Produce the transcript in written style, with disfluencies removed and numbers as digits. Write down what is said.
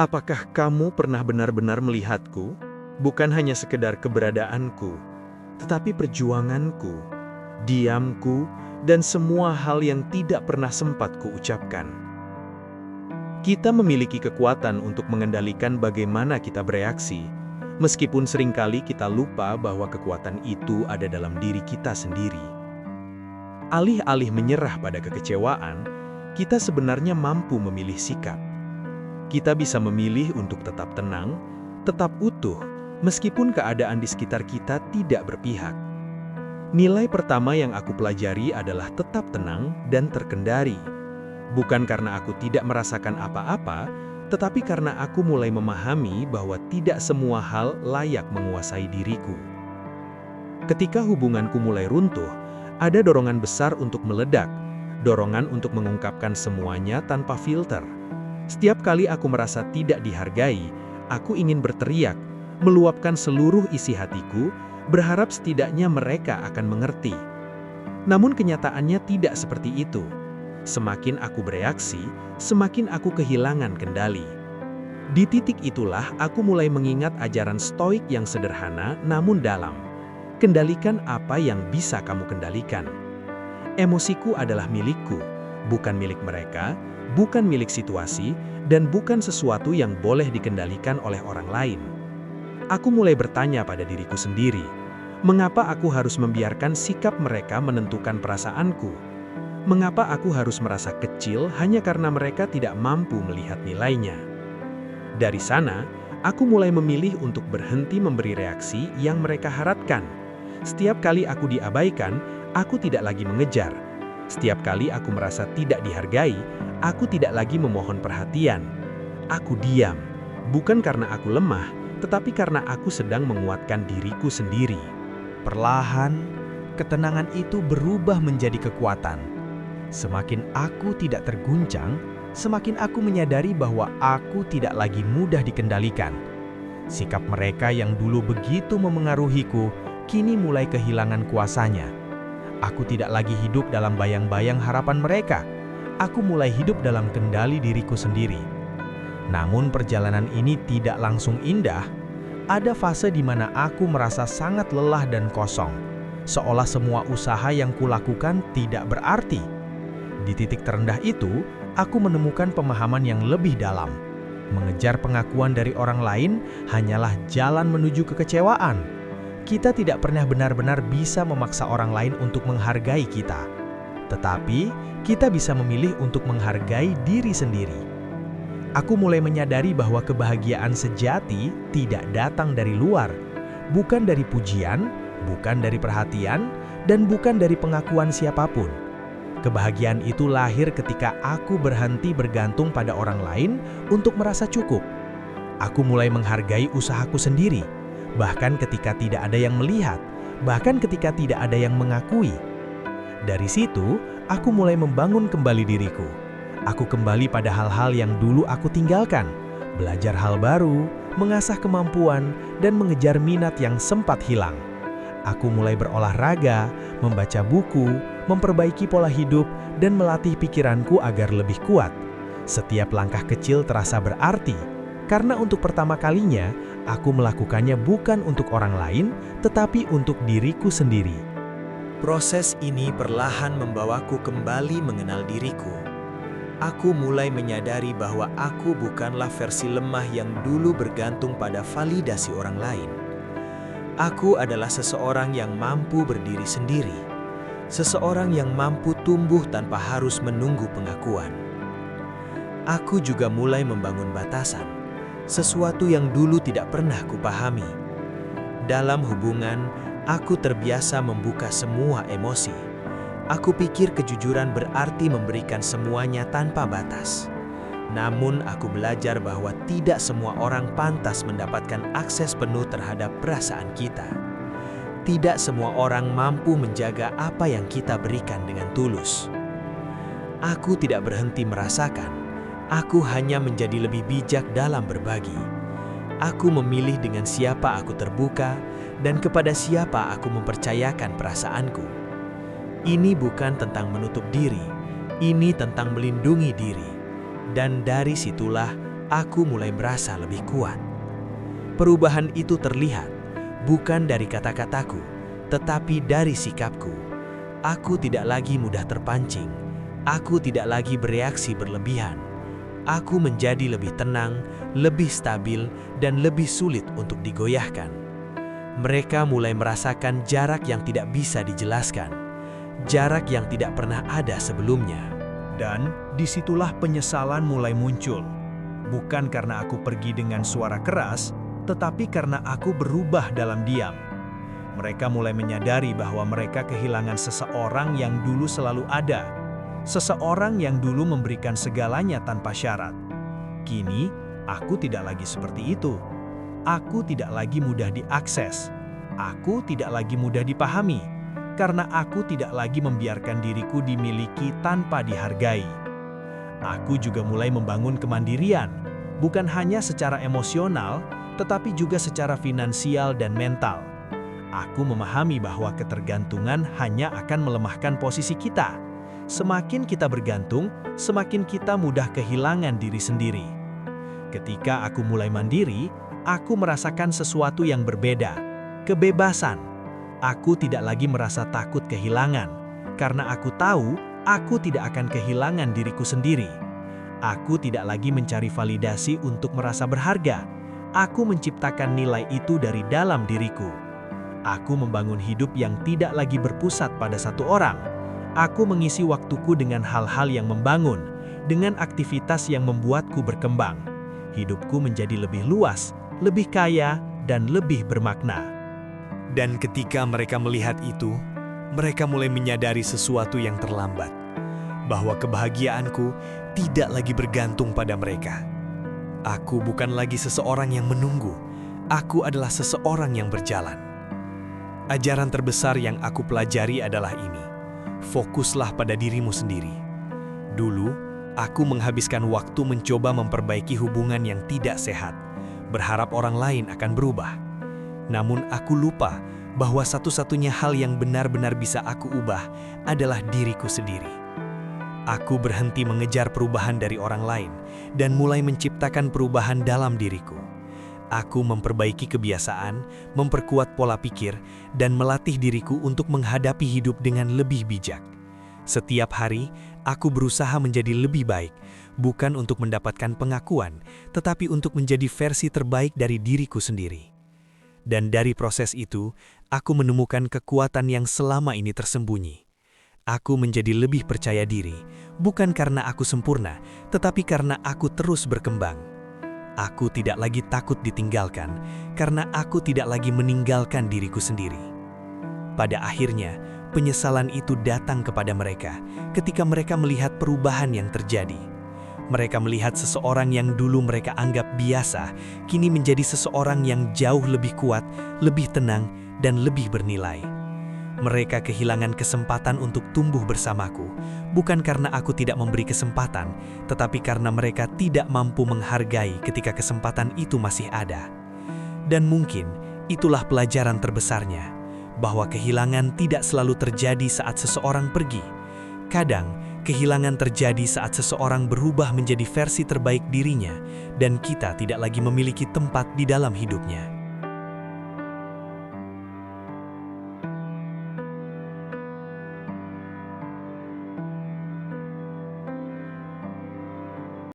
Apakah kamu pernah benar-benar melihatku? Bukan hanya sekedar keberadaanku, tetapi perjuanganku, diamku, dan semua hal yang tidak pernah sempat kuucapkan. Kita memiliki kekuatan untuk mengendalikan bagaimana kita bereaksi, meskipun seringkali kita lupa bahwa kekuatan itu ada dalam diri kita sendiri. Alih-alih menyerah pada kekecewaan, kita sebenarnya mampu memilih sikap. Kita bisa memilih untuk tetap tenang, tetap utuh, meskipun keadaan di sekitar kita tidak berpihak. Nilai pertama yang aku pelajari adalah tetap tenang dan terkendali. Bukan karena aku tidak merasakan apa-apa, tetapi karena aku mulai memahami bahwa tidak semua hal layak menguasai diriku. Ketika hubunganku mulai runtuh, ada dorongan besar untuk meledak, dorongan untuk mengungkapkan semuanya tanpa filter. Setiap kali aku merasa tidak dihargai, aku ingin berteriak, meluapkan seluruh isi hatiku, berharap setidaknya mereka akan mengerti. Namun kenyataannya tidak seperti itu. Semakin aku bereaksi, semakin aku kehilangan kendali. Di titik itulah aku mulai mengingat ajaran stoik yang sederhana namun dalam. Kendalikan apa yang bisa kamu kendalikan. Emosiku adalah milikku, bukan milik mereka, bukan milik situasi, dan bukan sesuatu yang boleh dikendalikan oleh orang lain. Aku mulai bertanya pada diriku sendiri, mengapa aku harus membiarkan sikap mereka menentukan perasaanku? Mengapa aku harus merasa kecil hanya karena mereka tidak mampu melihat nilainya? Dari sana, aku mulai memilih untuk berhenti memberi reaksi yang mereka harapkan. Setiap kali aku diabaikan, aku tidak lagi mengejar. Setiap kali aku merasa tidak dihargai, aku tidak lagi memohon perhatian. Aku diam, bukan karena aku lemah, tetapi karena aku sedang menguatkan diriku sendiri. Perlahan, ketenangan itu berubah menjadi kekuatan. Semakin aku tidak terguncang, semakin aku menyadari bahwa aku tidak lagi mudah dikendalikan. Sikap mereka yang dulu begitu memengaruhiku, kini mulai kehilangan kuasanya. Aku tidak lagi hidup dalam bayang-bayang harapan mereka. Aku mulai hidup dalam kendali diriku sendiri. Namun perjalanan ini tidak langsung indah. Ada fase di mana aku merasa sangat lelah dan kosong. Seolah semua usaha yang kulakukan tidak berarti. Di titik terendah itu, aku menemukan pemahaman yang lebih dalam. Mengejar pengakuan dari orang lain hanyalah jalan menuju kekecewaan. Kita tidak pernah benar-benar bisa memaksa orang lain untuk menghargai kita. Tetapi, kita bisa memilih untuk menghargai diri sendiri. Aku mulai menyadari bahwa kebahagiaan sejati tidak datang dari luar, bukan dari pujian, bukan dari perhatian, dan bukan dari pengakuan siapapun. Kebahagiaan itu lahir ketika aku berhenti bergantung pada orang lain untuk merasa cukup. Aku mulai menghargai usahaku sendiri, bahkan ketika tidak ada yang melihat, bahkan ketika tidak ada yang mengakui. Dari situ, aku mulai membangun kembali diriku. Aku kembali pada hal-hal yang dulu aku tinggalkan, belajar hal baru, mengasah kemampuan, dan mengejar minat yang sempat hilang. Aku mulai berolahraga, membaca buku, memperbaiki pola hidup, dan melatih pikiranku agar lebih kuat. Setiap langkah kecil terasa berarti, karena untuk pertama kalinya, aku melakukannya bukan untuk orang lain, tetapi untuk diriku sendiri. Proses ini perlahan membawaku kembali mengenal diriku. Aku mulai menyadari bahwa aku bukanlah versi lemah yang dulu bergantung pada validasi orang lain. Aku adalah seseorang yang mampu berdiri sendiri. Seseorang yang mampu tumbuh tanpa harus menunggu pengakuan. Aku juga mulai membangun batasan, sesuatu yang dulu tidak pernah kupahami. Dalam hubungan, aku terbiasa membuka semua emosi. Aku pikir kejujuran berarti memberikan semuanya tanpa batas. Namun aku belajar bahwa tidak semua orang pantas mendapatkan akses penuh terhadap perasaan kita. Tidak semua orang mampu menjaga apa yang kita berikan dengan tulus. Aku tidak berhenti merasakan. Aku hanya menjadi lebih bijak dalam berbagi. Aku memilih dengan siapa aku terbuka dan kepada siapa aku mempercayakan perasaanku. Ini bukan tentang menutup diri, ini tentang melindungi diri. Dan dari situlah aku mulai merasa lebih kuat. Perubahan itu terlihat bukan dari kata-kataku, tetapi dari sikapku. Aku tidak lagi mudah terpancing. Aku tidak lagi bereaksi berlebihan. Aku menjadi lebih tenang, lebih stabil, dan lebih sulit untuk digoyahkan. Mereka mulai merasakan jarak yang tidak bisa dijelaskan, jarak yang tidak pernah ada sebelumnya. Dan disitulah penyesalan mulai muncul. Bukan karena aku pergi dengan suara keras, tetapi karena aku berubah dalam diam. Mereka mulai menyadari bahwa mereka kehilangan seseorang yang dulu selalu ada. Seseorang yang dulu memberikan segalanya tanpa syarat. Kini, aku tidak lagi seperti itu. Aku tidak lagi mudah diakses. Aku tidak lagi mudah dipahami. Karena aku tidak lagi membiarkan diriku dimiliki tanpa dihargai. Aku juga mulai membangun kemandirian, bukan hanya secara emosional, tetapi juga secara finansial dan mental. Aku memahami bahwa ketergantungan hanya akan melemahkan posisi kita. Semakin kita bergantung, semakin kita mudah kehilangan diri sendiri. Ketika aku mulai mandiri, aku merasakan sesuatu yang berbeda, kebebasan. Aku tidak lagi merasa takut kehilangan, karena aku tahu aku tidak akan kehilangan diriku sendiri. Aku tidak lagi mencari validasi untuk merasa berharga. Aku menciptakan nilai itu dari dalam diriku. Aku membangun hidup yang tidak lagi berpusat pada satu orang. Aku mengisi waktuku dengan hal-hal yang membangun, dengan aktivitas yang membuatku berkembang. Hidupku menjadi lebih luas, lebih kaya, dan lebih bermakna. Dan ketika mereka melihat itu, mereka mulai menyadari sesuatu yang terlambat, bahwa kebahagiaanku tidak lagi bergantung pada mereka. Aku bukan lagi seseorang yang menunggu, aku adalah seseorang yang berjalan. Ajaran terbesar yang aku pelajari adalah ini: fokuslah pada dirimu sendiri. Dulu, aku menghabiskan waktu mencoba memperbaiki hubungan yang tidak sehat, berharap orang lain akan berubah. Namun aku lupa bahwa satu-satunya hal yang benar-benar bisa aku ubah adalah diriku sendiri. Aku berhenti mengejar perubahan dari orang lain dan mulai menciptakan perubahan dalam diriku. Aku memperbaiki kebiasaan, memperkuat pola pikir, dan melatih diriku untuk menghadapi hidup dengan lebih bijak. Setiap hari, aku berusaha menjadi lebih baik, bukan untuk mendapatkan pengakuan, tetapi untuk menjadi versi terbaik dari diriku sendiri. Dan dari proses itu, aku menemukan kekuatan yang selama ini tersembunyi. Aku menjadi lebih percaya diri, bukan karena aku sempurna, tetapi karena aku terus berkembang. Aku tidak lagi takut ditinggalkan, karena aku tidak lagi meninggalkan diriku sendiri. Pada akhirnya, penyesalan itu datang kepada mereka ketika mereka melihat perubahan yang terjadi. Mereka melihat seseorang yang dulu mereka anggap biasa, kini menjadi seseorang yang jauh lebih kuat, lebih tenang, dan lebih bernilai. Mereka kehilangan kesempatan untuk tumbuh bersamaku, bukan karena aku tidak memberi kesempatan, tetapi karena mereka tidak mampu menghargai ketika kesempatan itu masih ada. Dan mungkin itulah pelajaran terbesarnya, bahwa kehilangan tidak selalu terjadi saat seseorang pergi. Kadang, kehilangan terjadi saat seseorang berubah menjadi versi terbaik dirinya, dan kita tidak lagi memiliki tempat di dalam hidupnya.